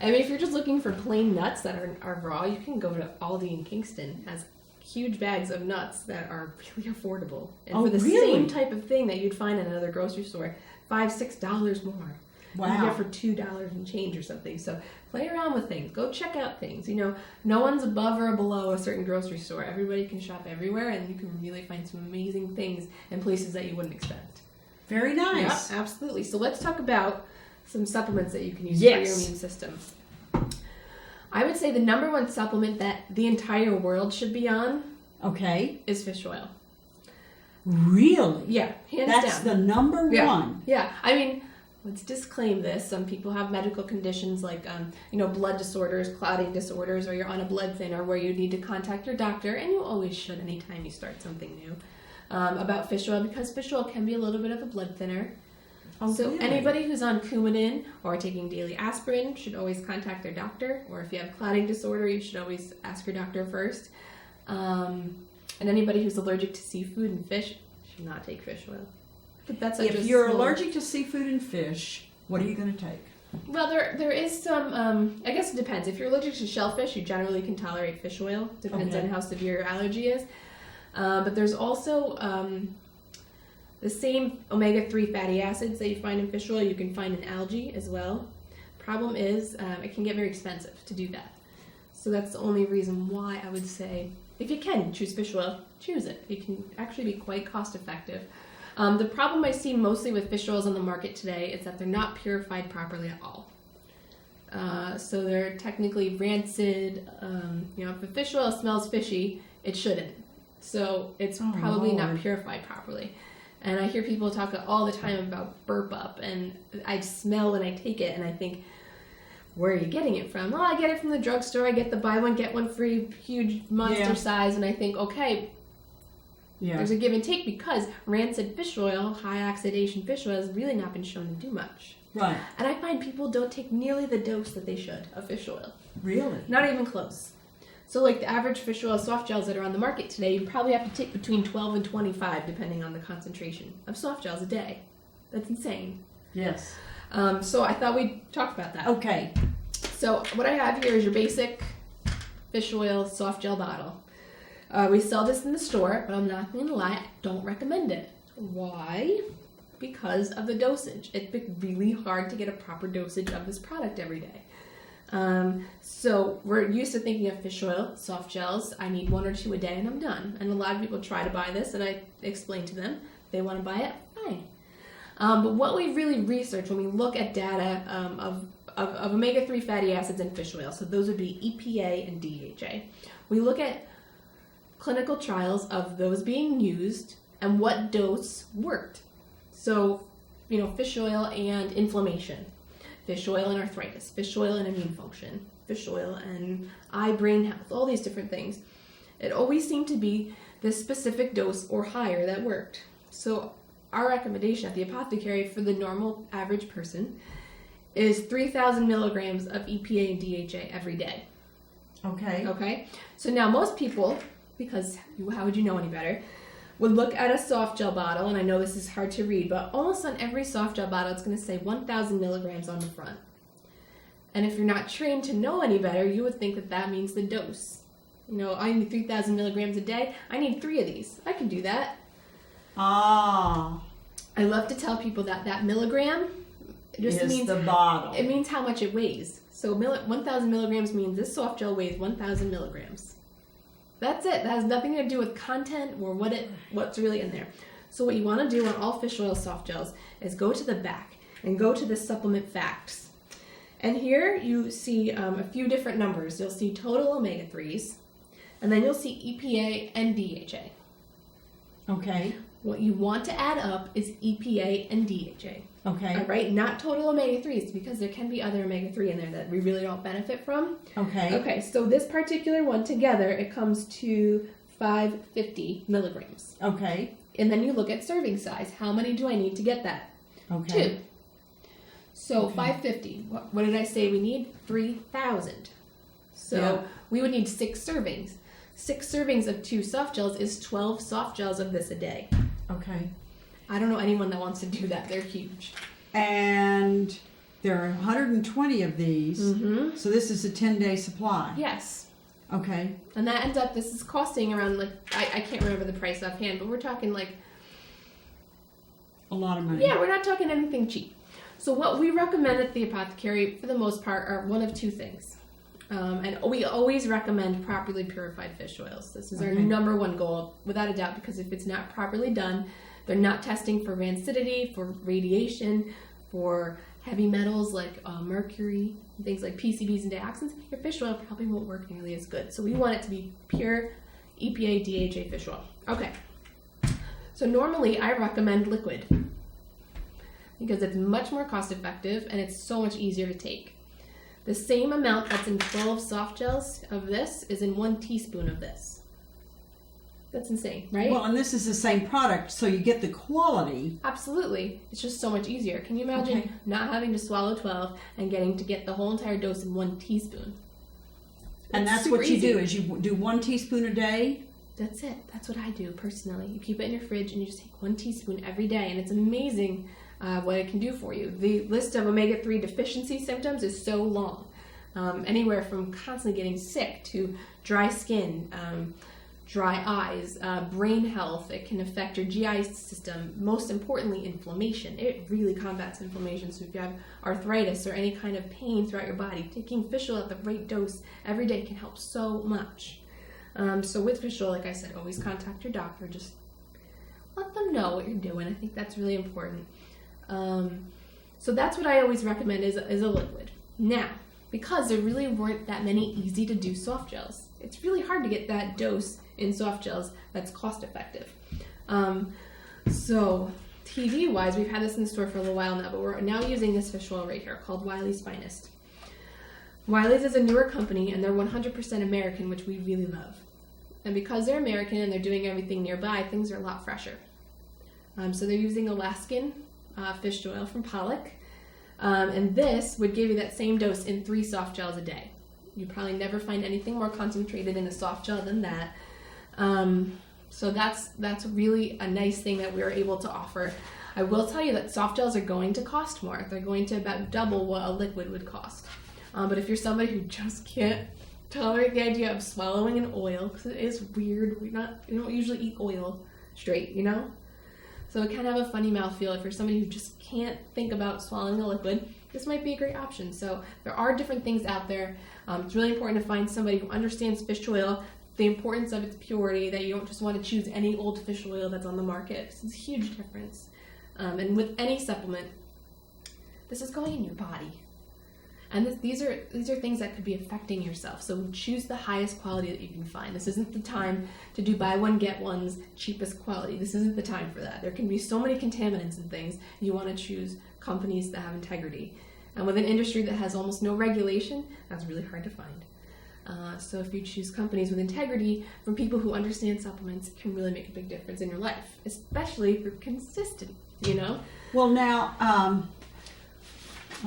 Speaker 2: I mean, if you're just looking for plain nuts that are raw, you can go to Aldi in Kingston. It has huge bags of nuts that are really affordable. And for the same type of thing that you'd find in another grocery store, $5-6 more.
Speaker 1: Wow.
Speaker 2: You get for $2 and change or something. So play around with things. Go check out things. No one's above or below a certain grocery store. Everybody can shop everywhere, and you can really find some amazing things in places that you wouldn't expect.
Speaker 1: Very nice.
Speaker 2: Yeah, absolutely. So let's talk about some supplements that you can use for your immune system. I would say the number one supplement that the entire world should be on is fish oil.
Speaker 1: Really?
Speaker 2: Yeah, hands
Speaker 1: down. That's the number one.
Speaker 2: Yeah. I mean, let's disclaim this. Some people have medical conditions like, blood disorders, clotting disorders, or you're on a blood thinner where you need to contact your doctor, and you always should anytime you start something new, about fish oil, because fish oil can be a little bit of a blood thinner. So anybody who's on Coumadin or taking daily aspirin should always contact their doctor, or if you have clotting disorder, you should always ask your doctor first. And anybody who's allergic to seafood and fish should not take fish oil. But that's
Speaker 1: if you're allergic to seafood and fish, what are you going to take?
Speaker 2: Well, there is some, I guess it depends. If you're allergic to shellfish, you generally can tolerate fish oil. Depends on how severe your allergy is. But there's also the same omega-3 fatty acids that you find in fish oil, you can find in algae as well. Problem is, it can get very expensive to do that. So that's the only reason why I would say, if you can choose fish oil, choose it. It can actually be quite cost effective. The problem I see mostly with fish oils on the market today is that they're not purified properly at all. So they're technically rancid. If a fish oil smells fishy, it shouldn't. So it's probably not purified properly. And I hear people talk all the time about burp up, and I smell when I take it, and I think, where are you getting it from? Well, I get it from the drugstore. I get the buy one, get one free huge monster size, and I think, there's a give and take, because rancid fish oil, high oxidation fish oil, has really not been shown to do much.
Speaker 1: Right.
Speaker 2: And I find people don't take nearly the dose that they should of fish oil.
Speaker 1: Really?
Speaker 2: Not even close. So like the average fish oil soft gels that are on the market today, you probably have to take between 12 and 25, depending on the concentration of soft gels a day. That's insane.
Speaker 1: Yes.
Speaker 2: So I thought we'd talk about that.
Speaker 1: Okay.
Speaker 2: So what I have here is your basic fish oil soft gel bottle. We sell this in the store, but I'm not going to lie, I don't recommend it. Why? Because of the dosage. It's been really hard to get a proper dosage of this product every day. So we're used to thinking of fish oil, soft gels. I need 1 or 2 a day and I'm done. And a lot of people try to buy this, and I explain to them, if they want to buy it, fine. But what we really research when we look at data of omega-3 fatty acids in fish oil, so those would be EPA and DHA, we look at clinical trials of those being used and what dose worked. So, fish oil and inflammation, fish oil and arthritis, fish oil and immune function, fish oil and eye-brain health, all these different things. It always seemed to be this specific dose or higher that worked. So our recommendation at the apothecary for the normal average person is 3,000 milligrams of EPA and DHA every day.
Speaker 1: Okay.
Speaker 2: Okay? So now most people, because how would you know any better, would look at a soft gel bottle, and I know this is hard to read, but almost on every soft gel bottle it's going to say 1,000 milligrams on the front. And if you're not trained to know any better, you would think that that means the dose. You know, I need 3,000 milligrams a day. I need 3 of these. I can do that.
Speaker 1: Ah.
Speaker 2: I love to tell people that that milligram just means
Speaker 1: the bottle.
Speaker 2: It means how much it weighs. So 1,000 milligrams means this soft gel weighs 1,000 milligrams. That's it. That has nothing to do with content or what's really in there. So what you want to do on all fish oil soft gels is go to the back and go to the supplement facts. And here you see a few different numbers. You'll see total omega-3s, and then you'll see EPA and DHA.
Speaker 1: Okay.
Speaker 2: What you want to add up is EPA and DHA.
Speaker 1: Okay.
Speaker 2: All right, not total omega-3s, because there can be other omega-3 in there that we really don't benefit from.
Speaker 1: Okay.
Speaker 2: Okay, so this particular one together, it comes to 550 milligrams.
Speaker 1: Okay.
Speaker 2: And then you look at serving size. How many do I need to get that?
Speaker 1: Okay.
Speaker 2: 2. So
Speaker 1: Okay.
Speaker 2: 550. What did I say we need? 3,000. So
Speaker 1: Yeah.
Speaker 2: we would need 6 servings. 6 servings of 2 soft gels is 12 soft gels of this a day.
Speaker 1: Okay.
Speaker 2: I don't know anyone that wants to do that. They're huge.
Speaker 1: And there are 120 of these.
Speaker 2: Mm-hmm.
Speaker 1: So this is a 10-day supply.
Speaker 2: Yes.
Speaker 1: Okay.
Speaker 2: And that ends up, this is costing around, like, I can't remember the price offhand, but we're talking like,
Speaker 1: A lot of money.
Speaker 2: yeah, we're not talking anything cheap. So what we recommend at the apothecary, for the most part, are one of 2 things. And we always recommend properly purified fish oils. This is our
Speaker 1: Okay.
Speaker 2: number 1 goal, without a doubt, because if it's not properly done, they're not testing for rancidity, for radiation, for heavy metals like mercury, things like PCBs and dioxins. Your fish oil probably won't work nearly as good. So we want it to be pure EPA, DHA fish oil. Okay. So normally I recommend liquid, because it's much more cost effective and it's so much easier to take. The same amount that's in 12 soft gels of this is in 1 teaspoon of this. That's insane, right?
Speaker 1: Well, and this is the same product, so you get the quality.
Speaker 2: Absolutely. It's just so much easier. Can you imagine
Speaker 1: Okay.
Speaker 2: not having to swallow 12 and getting to get the whole entire dose in 1 teaspoon?
Speaker 1: And
Speaker 2: It's
Speaker 1: that's
Speaker 2: super
Speaker 1: what you
Speaker 2: easy.
Speaker 1: do, is you do 1 teaspoon a day.
Speaker 2: That's it. That's what I do personally. You keep it in your fridge and you just take 1 teaspoon every day, and it's amazing what it can do for you. The list of omega-3 deficiency symptoms is so long. Anywhere from constantly getting sick to dry skin, dry eyes, brain health. It can affect your GI system. Most importantly, inflammation. It really combats inflammation. So if you have arthritis or any kind of pain throughout your body, taking fish oil at the right dose every day can help so much. So with fish oil, like I said, always contact your doctor. Just let them know what you're doing. I think that's really important. So that's what I always recommend is a liquid. Now, because there really weren't that many easy to do soft gels, it's really hard to get that dose in soft gels that's cost effective. So TV wise, we've had this in the store for a little while now, but we're now using this fish oil right here called Wiley's Finest. Wiley's is a newer company and they're 100% American, which we really love. And because they're American and they're doing everything nearby, things are a lot fresher. So they're using Alaskan fish oil from Pollock. And this would give you that same dose in 3 soft gels a day. You probably never find anything more concentrated in a soft gel than that. So that's really a nice thing that we're able to offer. I will tell you that soft gels are going to cost more. They're going to about double what a liquid would cost. But if you're somebody who just can't tolerate the idea of swallowing an oil, because it is weird, we don't usually eat oil straight, you know? So it can have a funny mouthfeel. If you're somebody who just can't think about swallowing a liquid, this might be a great option. So there are different things out there. It's really important to find somebody who understands fish oil, the importance of its purity, that you don't just want to choose any old fish oil that's on the market. It's a huge difference. And with any supplement, this is going in your body. And these are things that could be affecting yourself. So choose the highest quality that you can find. This isn't the time to do buy one, get one's cheapest quality. This isn't the time for that. There can be so many contaminants and things. You want to choose companies that have integrity. And with an industry that has almost no regulation, that's really hard to find. So if you choose companies with integrity from people who understand supplements, it can really make a big difference in your life, especially if you're consistent, you know?
Speaker 1: Well, now,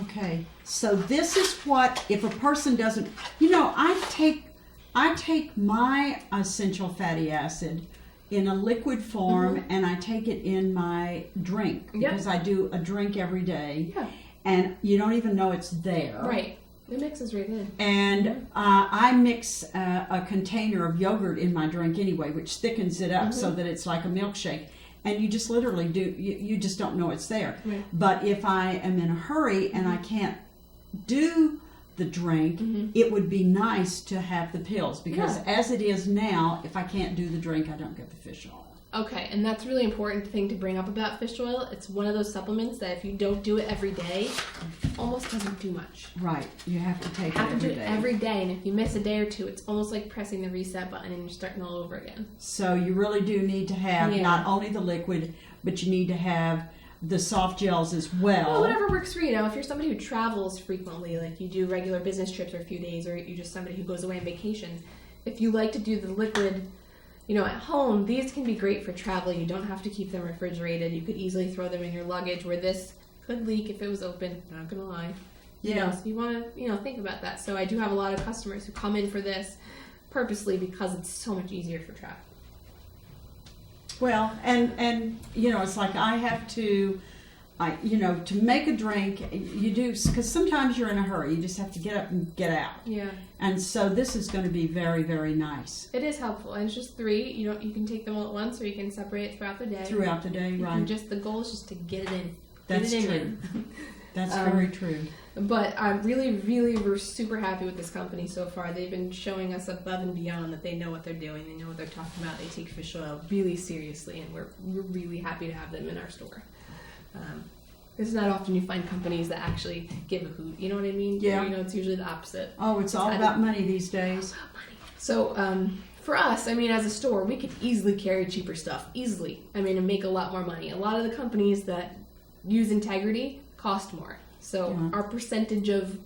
Speaker 1: okay, so this is what, if a person doesn't, I take my essential fatty acid in a liquid form, and I take it in my drink, because I do a drink every day, and you don't even know it's there.
Speaker 2: Right. It mixes right in.
Speaker 1: And I mix a container of yogurt in my drink anyway, which thickens it up so that it's like a milkshake. And you just literally do, you just don't know it's there.
Speaker 2: Right.
Speaker 1: But if I am in a hurry and I can't do the drink, it would be nice to have the pills, because as it is now, if I can't do the drink, I don't get the fish oil.
Speaker 2: Okay, and that's a really important thing to bring up about fish oil. It's one of those supplements that if you don't do it every day, almost doesn't do much.
Speaker 1: Right, you have to take it every day.
Speaker 2: You have to do it every day, and if you miss a day or two, it's almost like pressing the reset button and you're starting all over again.
Speaker 1: So you really do need to have not only the liquid, but you need to have the soft gels as well.
Speaker 2: Well, whatever works for you. Now, if you're somebody who travels frequently, like you do regular business trips for a few days, or you're just somebody who goes away on vacations, if you like to do the liquid, at home, these can be great for travel. You don't have to keep them refrigerated. You could easily throw them in your luggage, where this could leak if it was open. Not gonna lie. So you want to, think about that. So I do have a lot of customers who come in for this purposely because it's so much easier for travel.
Speaker 1: Well, and it's like I have to, to make a drink, you do, because sometimes you're in a hurry. You just have to get up and get out.
Speaker 2: Yeah.
Speaker 1: And so this is going to be very, very nice.
Speaker 2: It is helpful, and it's just 3. You can take them all at once, or you can separate it throughout the day.
Speaker 1: Throughout the day, right?
Speaker 2: The goal is just to get it in.
Speaker 1: That's true. That's very true.
Speaker 2: But I'm we're super happy with this company so far. They've been showing us above and beyond that they know what they're doing. They know what they're talking about. They take fish oil really seriously, and we're really happy to have them in our store. It's not often you find companies that actually give a hoot. You know what I mean?
Speaker 1: Yeah.
Speaker 2: It's usually the opposite.
Speaker 1: Oh, it's all about money these days.
Speaker 2: So for us, as a store, we could easily carry cheaper stuff, and make a lot more money. A lot of the companies that use integrity cost more. So our percentage of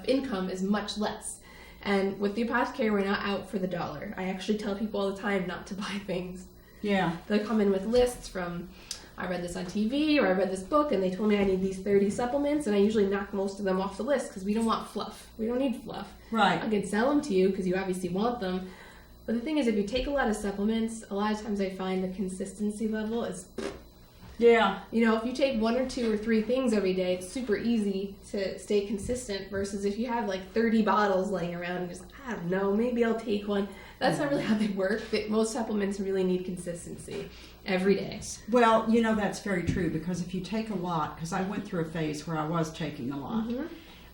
Speaker 2: income is much less. And with the apothecary, we're not out for the dollar. I actually tell people all the time not to buy things.
Speaker 1: Yeah.
Speaker 2: They come in with lists from, I read this on TV, or I read this book, and they told me I need these 30 supplements, and I usually knock most of them off the list because we don't want fluff. We don't need fluff.
Speaker 1: Right.
Speaker 2: I can sell them to you because you obviously want them. But the thing is, if you take a lot of supplements, a lot of times I find the consistency level is...
Speaker 1: Yeah.
Speaker 2: If you take 1 or 2 or 3 things every day, it's super easy to stay consistent, versus if you have like 30 bottles laying around and just like, I don't know, maybe I'll take one. That's not really how they work. Most supplements really need consistency every day.
Speaker 1: Well, that's very true, because if you take a lot, because I went through a phase where I was taking a lot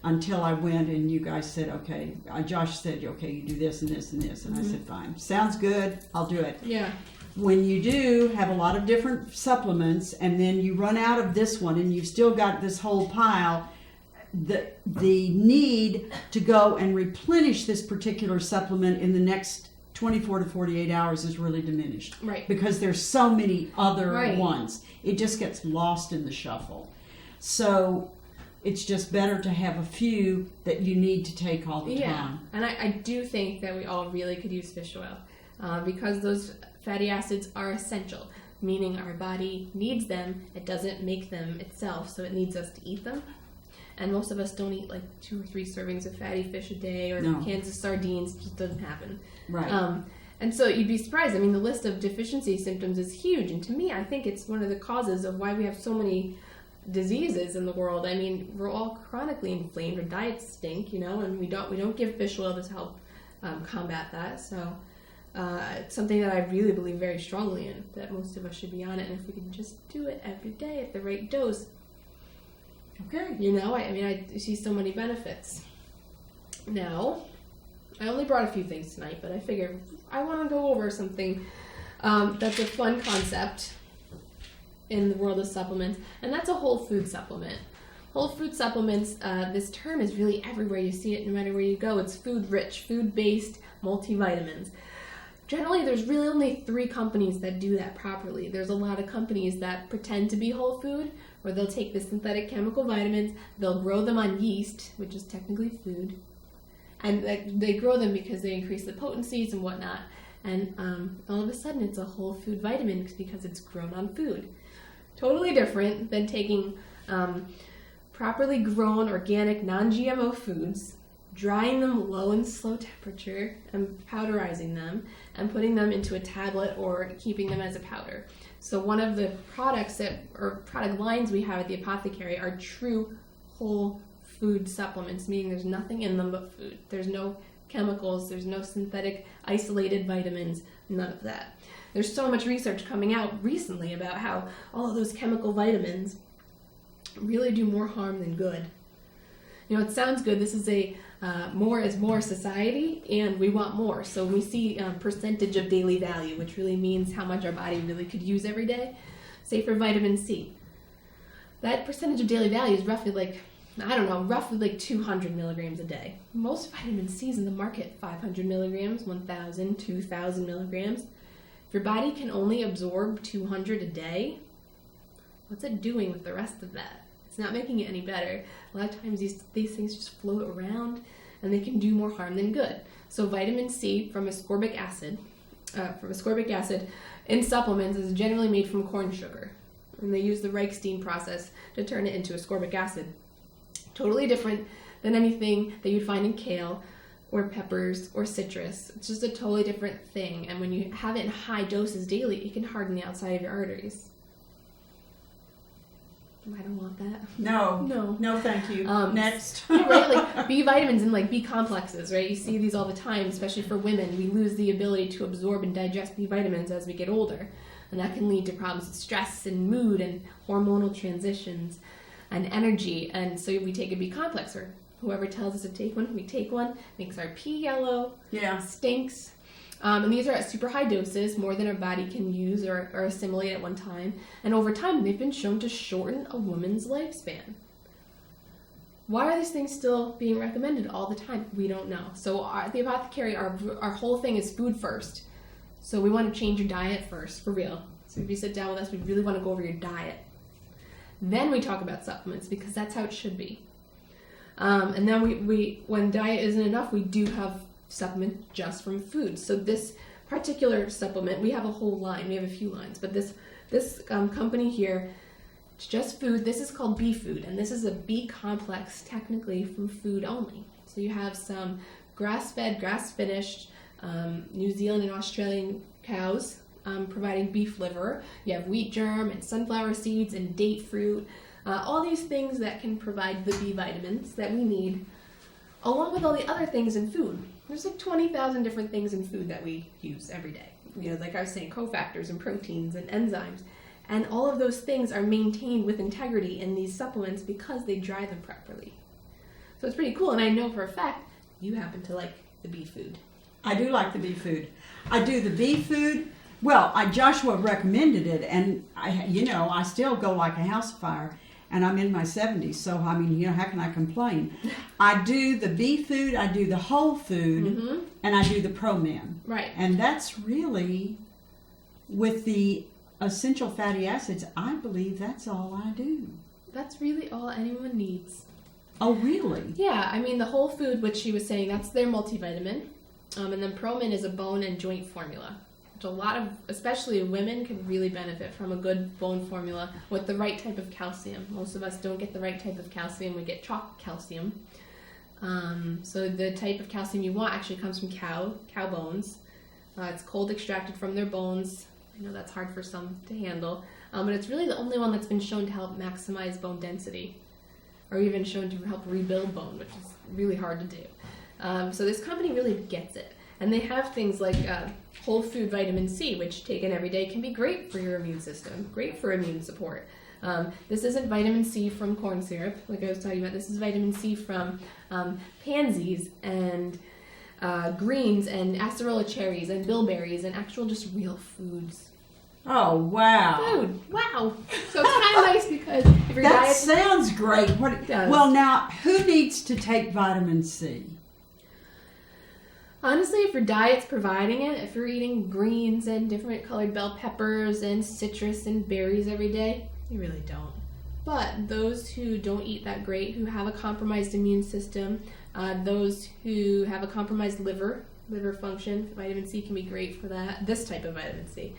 Speaker 1: until I went and you guys said, okay, Josh said, okay, you do this and this and this. And I said, fine, sounds good, I'll do it.
Speaker 2: Yeah.
Speaker 1: When you do have a lot of different supplements and then you run out of this one and you've still got this whole pile, the need to go and replenish this particular supplement in the next 24 to 48 hours is really diminished.
Speaker 2: Right.
Speaker 1: Because there's so many other ones. It just gets lost in the shuffle. So it's just better to have a few that you need to take all the time.
Speaker 2: And I do think that we all really could use fish oil because those fatty acids are essential, meaning our body needs them. It doesn't make them itself, so it needs us to eat them. And most of us don't eat like 2 or 3 servings of fatty fish a day, or cans of sardines. It just doesn't happen.
Speaker 1: Right.
Speaker 2: And so you'd be surprised. The list of deficiency symptoms is huge. And to me, I think it's one of the causes of why we have so many diseases in the world. We're all chronically inflamed. Our diets stink, and we don't give fish oil to help combat that. So it's something that I really believe very strongly in, that most of us should be on it. And if we can just do it every day at the right dose,
Speaker 1: okay.
Speaker 2: I see so many benefits. Now, I only brought a few things tonight, but I figured I want to go over something that's a fun concept in the world of supplements, and that's a whole food supplement. Whole food supplements, this term is really everywhere. You see it no matter where you go. It's food-rich, food-based multivitamins. Generally, there's really only 3 companies that do that properly. There's a lot of companies that pretend to be whole food, where they'll take the synthetic chemical vitamins, they'll grow them on yeast, which is technically food, And they grow them because they increase the potencies and whatnot. And all of a sudden, it's a whole food vitamin because it's grown on food. Totally different than taking properly grown, organic, non-GMO foods, drying them low and slow temperature, and powderizing them, and putting them into a tablet or keeping them as a powder. So one of the product lines we have at the apothecary are true whole food supplements, meaning there's nothing in them but food. There's no chemicals, there's no synthetic isolated vitamins, none of that. There's so much research coming out recently about how all of those chemical vitamins really do more harm than good. You know, it sounds good. This is a more is more society, and we want more. So we see percentage of daily value, which really means how much our body really could use every day. Say for vitamin C, that percentage of daily value is roughly like 200 milligrams a day. Most vitamin C is in the market 500 milligrams, 1,000, 2,000 milligrams. If your body can only absorb 200 a day, what's it doing with the rest of that? It's not making it any better. A lot of times these things just float around and they can do more harm than good. So vitamin C from ascorbic acid in supplements is generally made from corn sugar. And they use the Reichstein process to turn it into ascorbic acid. Totally different than anything that you'd find in kale or peppers or citrus. It's just a totally different thing. And when you have it in high doses daily, it can harden the outside of your arteries. I don't want that.
Speaker 1: No, thank you. Next.
Speaker 2: Yeah, right? Like B vitamins and like B complexes, right? You see these all the time, especially for women. We lose the ability to absorb and digest B vitamins as we get older. And that can lead to problems with stress and mood and hormonal transitions and energy. And so we take a B complex, or whoever tells us to take one, we take one, makes our pee yellow, stinks. And these are at super high doses, more than our body can use or assimilate at one time. And over time, they've been shown to shorten a woman's lifespan. Why are these things still being recommended all the time? We don't know. So at the apothecary, our whole thing is food first. So we want to change your diet first, for real. So if you sit down with us, we really want to go over your diet. Then we talk about supplements, because that's how it should be. And then we when diet isn't enough, we do have supplement just from food. So this particular supplement, we have a whole line. We have a few lines, but this company here, it's just food. This is called B food, and this is a B complex technically from food only. So you have some grass-fed, grass-finished New Zealand and Australian cows providing beef liver. You have wheat germ and sunflower seeds and date fruit. All these things that can provide the B vitamins that we need, along with all the other things in food. There's like 20,000 different things in food that we use every day. You know, like I was saying, cofactors and proteins and enzymes. And all of those things are maintained with integrity in these supplements because they dry them properly. So it's pretty cool. And I know for a fact you happen to like the bee food.
Speaker 1: I do like the bee food. I do the bee food. Well, Joshua recommended it, and I still go like a house fire. And I'm in my 70s, so I mean, how can I complain? I do the bee food, I do the whole food, and I do the Pro-Man.
Speaker 2: Right.
Speaker 1: And that's really, with the essential fatty acids, I believe that's all I do.
Speaker 2: That's really all anyone needs.
Speaker 1: Oh, really?
Speaker 2: Yeah, I mean, the whole food, which she was saying, that's their multivitamin. And then Pro-Man is a bone and joint formula. A lot of, especially women, can really benefit from a good bone formula with the right type of calcium. Most of us don't get the right type of calcium. We get chalk calcium. So the type of calcium you want actually comes from cow bones. It's cold extracted from their bones. I know that's hard for some to handle. But it's really the only one that's been shown to help maximize bone density, or even shown to help rebuild bone, which is really hard to do. So this company really gets it. And they have things like whole food vitamin C, which taken every day can be great for your immune system, great for immune support. This isn't vitamin C from corn syrup, like I was talking about. This is vitamin C from pansies and greens and acerola cherries and bilberries and actual just real foods.
Speaker 1: Oh, wow.
Speaker 2: Food. Wow. So it's kind of nice because if your
Speaker 1: that
Speaker 2: diet...
Speaker 1: sounds great.
Speaker 2: It does.
Speaker 1: Well, now, who needs to take vitamin C?
Speaker 2: Honestly, if your diet's providing it, if you're eating greens and different colored bell peppers and citrus and berries every day, you really don't. But those who don't eat that great, who have a compromised immune system, Those who have a compromised liver function, vitamin C can be great for that. This type of vitamin C.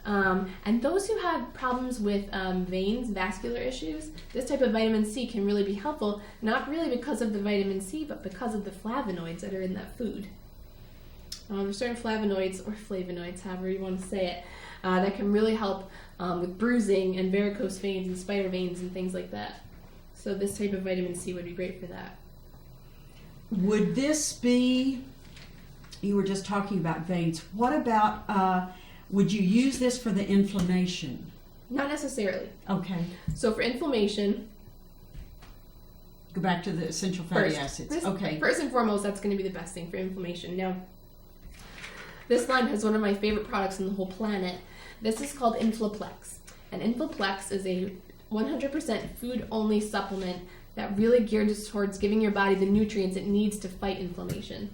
Speaker 2: And those who have problems with veins, vascular issues, this type of vitamin C can really be helpful, not really because of the vitamin C, but because of the flavonoids that are in that food. There's certain flavonoids, or flavonoids, however you want to say it, that can really help with bruising and varicose veins and spider veins and things like that. So this type of vitamin C would be great for that.
Speaker 1: Would this be, you were just talking about veins, what about, would you use this for the inflammation?
Speaker 2: Not necessarily.
Speaker 1: Okay.
Speaker 2: So for inflammation,
Speaker 1: go back to the essential fatty acids. Okay.
Speaker 2: First and foremost, that's going to be the best thing for inflammation. Now, this line has one of my favorite products on the whole planet. This is called Inflaplex. And Inflaplex is a 100% food-only supplement that really geared towards giving your body the nutrients it needs to fight inflammation.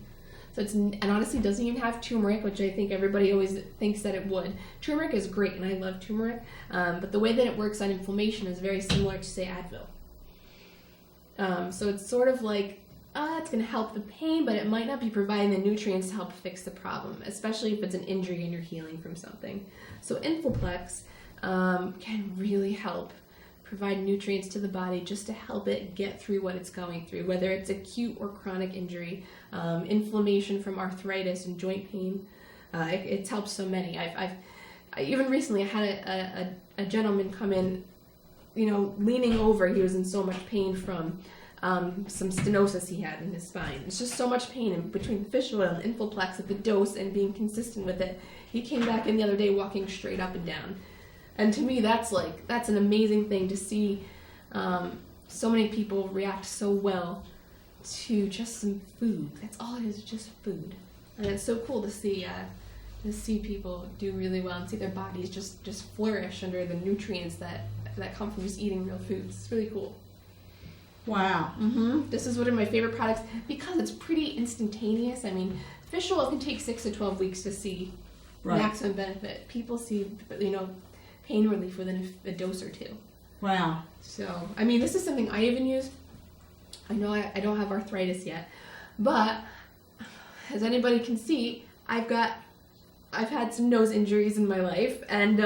Speaker 2: So and honestly doesn't even have turmeric, which I think everybody always thinks that it would. Turmeric is great, and I love turmeric, but the way that it works on inflammation is very similar to, say, Advil. So it's sort of like, it's going to help the pain, but it might not be providing the nutrients to help fix the problem, especially if it's an injury and you're healing from something. So Inflaplex can really help provide nutrients to the body just to help it get through what it's going through, whether it's acute or chronic injury, inflammation from arthritis and joint pain. It's helped so many. I even recently I had a gentleman come in, leaning over. He was in so much pain from some stenosis he had in his spine. It's just so much pain, and between the fish oil and Inflaplex at the dose and being consistent with it, he came back in the other day walking straight up and down. And to me, that's an amazing thing to see. So many people react so well to just some food. That's all it is, just food. And it's so cool to see people do really well and see their bodies just flourish under the nutrients that come from just eating real foods. It's really cool.
Speaker 1: Wow.
Speaker 2: Mm-hmm. This is one of my favorite products because it's pretty instantaneous. I mean, fish oil can take 6 to 12 weeks to see maximum benefit. People see, pain relief within a dose or two.
Speaker 1: Wow.
Speaker 2: So, I mean, this is something I even use. I know I don't have arthritis yet, but as anybody can see, I've had some nose injuries in my life, and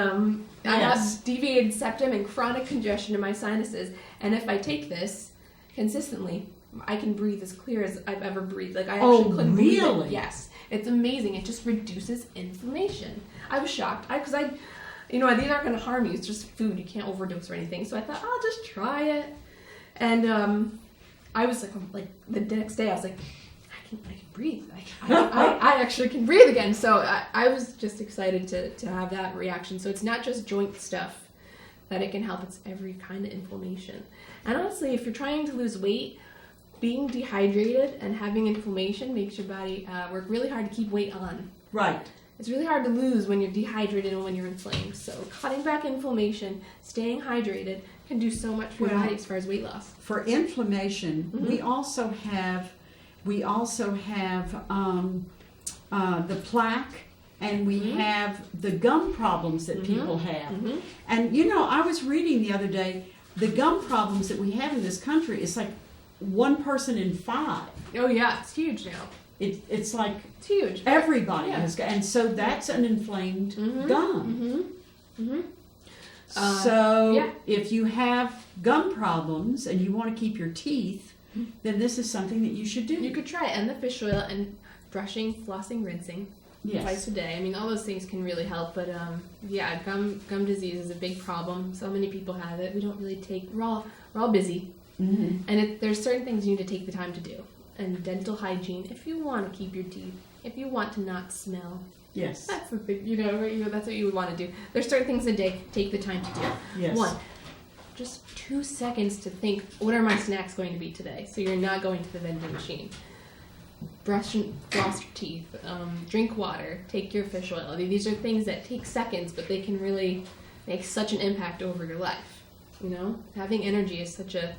Speaker 2: I have deviated septum and chronic congestion in my sinuses. And if I take this consistently, I can breathe as clear as I've ever breathed. Like, I actually couldn't breathe.
Speaker 1: Really?
Speaker 2: Yes. It's amazing. It just reduces inflammation. I was shocked because these aren't going to harm you. It's just food. You can't overdose or anything. So I thought, I'll just try it. And I was like the next day, I was like, I can breathe. I actually can breathe again. So I was just excited to have that reaction. So it's not just joint stuff that it can help. It's every kind of inflammation. And honestly, if you're trying to lose weight, being dehydrated and having inflammation makes your body work really hard to keep weight on.
Speaker 1: Right.
Speaker 2: It's really hard to lose when you're dehydrated and when you're inflamed. So cutting back inflammation, staying hydrated, can do so much for your body as far as weight loss.
Speaker 1: For inflammation, we also have the plaque, and we have the gum problems that people have. And I was reading the other day, the gum problems that we have in this country is like 1 person in 5.
Speaker 2: Oh yeah, it's huge now.
Speaker 1: It's like
Speaker 2: it's huge.
Speaker 1: Everybody has, and so that's an inflamed gum. So if you have gum problems and you want to keep your teeth, then this is something that you should do.
Speaker 2: You could try it, and the fish oil, and brushing, flossing, rinsing twice a day. I mean, all those things can really help. But gum disease is a big problem. So many people have it. We don't really take. We're all busy, and there's certain things you need to take the time to do. And dental hygiene, if you want to keep your teeth, if you want to not smell.
Speaker 1: Yes.
Speaker 2: That's the thing, that's what you would want to do. There's certain things a day, take the time to do.
Speaker 1: Yes.
Speaker 2: 1, just 2 seconds to think, what are my snacks going to be today? So you're not going to the vending machine. Floss your teeth, drink water, take your fish oil. These are things that take seconds, but they can really make such an impact over your life. Having energy is such a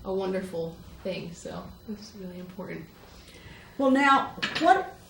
Speaker 2: wonderful thing, so it's really important.
Speaker 1: Well, now,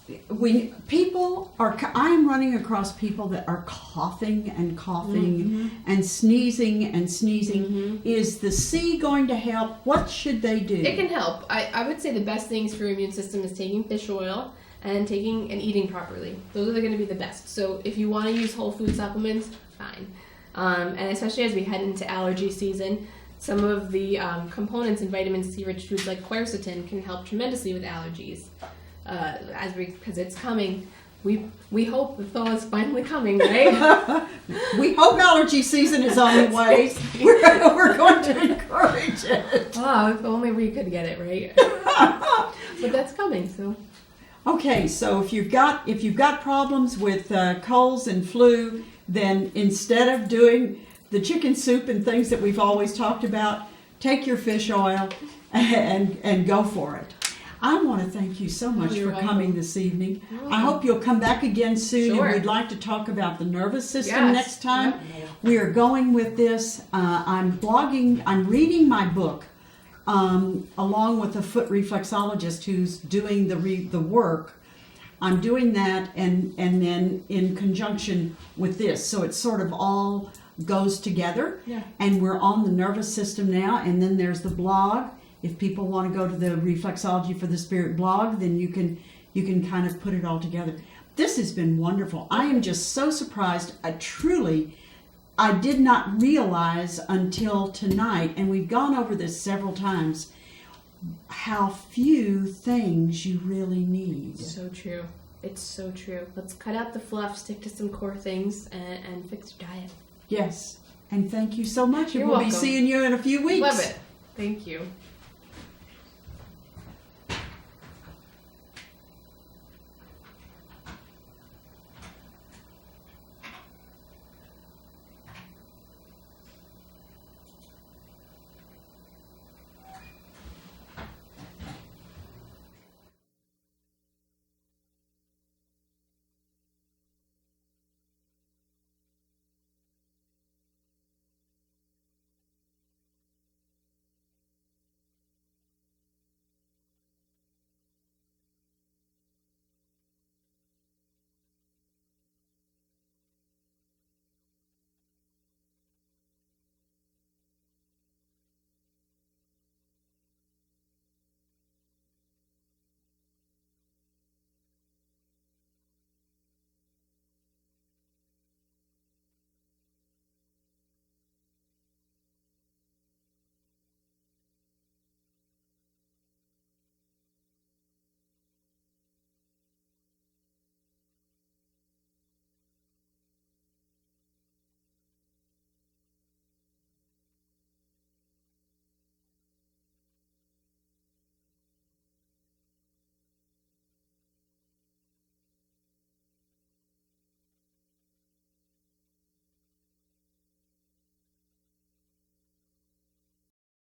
Speaker 1: I am running across people that are coughing and coughing and sneezing and sneezing. Is the C going to help? What should they do?
Speaker 2: It can help. I would say the best things for your immune system is taking fish oil and taking and eating properly. Those are going to be the best. So if you want to use whole food supplements, fine. And especially as we head into allergy season, some of the components in vitamin C rich foods like quercetin can help tremendously with allergies. Because it's coming. We hope the thaw is finally coming, right?
Speaker 1: We hope allergy season is on the way. We're going to encourage it.
Speaker 2: Oh, if only we could get it, right? But that's coming, so.
Speaker 1: Okay, so if you've got problems with colds and flu, then instead of doing the chicken soup and things that we've always talked about, take your fish oil and go for it. I want to thank you so much for coming this evening. I hope you'll come back again soon.
Speaker 2: Sure.
Speaker 1: And we'd like to talk about the nervous system next time. Yep. We are going with this. I'm reading my book along with a foot reflexologist who's doing the work. I'm doing that and then in conjunction with this. So it sort of all goes together.
Speaker 2: Yeah.
Speaker 1: And we're on the nervous system now. And then there's the blog. If people want to go to the Reflexology for the Spirit blog, then you can kind of put it all together. This has been wonderful. I am just so surprised. I did not realize until tonight, and we've gone over this several times, how few things you really need.
Speaker 2: So true. It's so true. Let's cut out the fluff, stick to some core things, and fix your diet.
Speaker 1: Yes. And thank you so much.
Speaker 2: You're
Speaker 1: and we'll
Speaker 2: welcome.
Speaker 1: be seeing you in a few weeks.
Speaker 2: Love it. Thank you.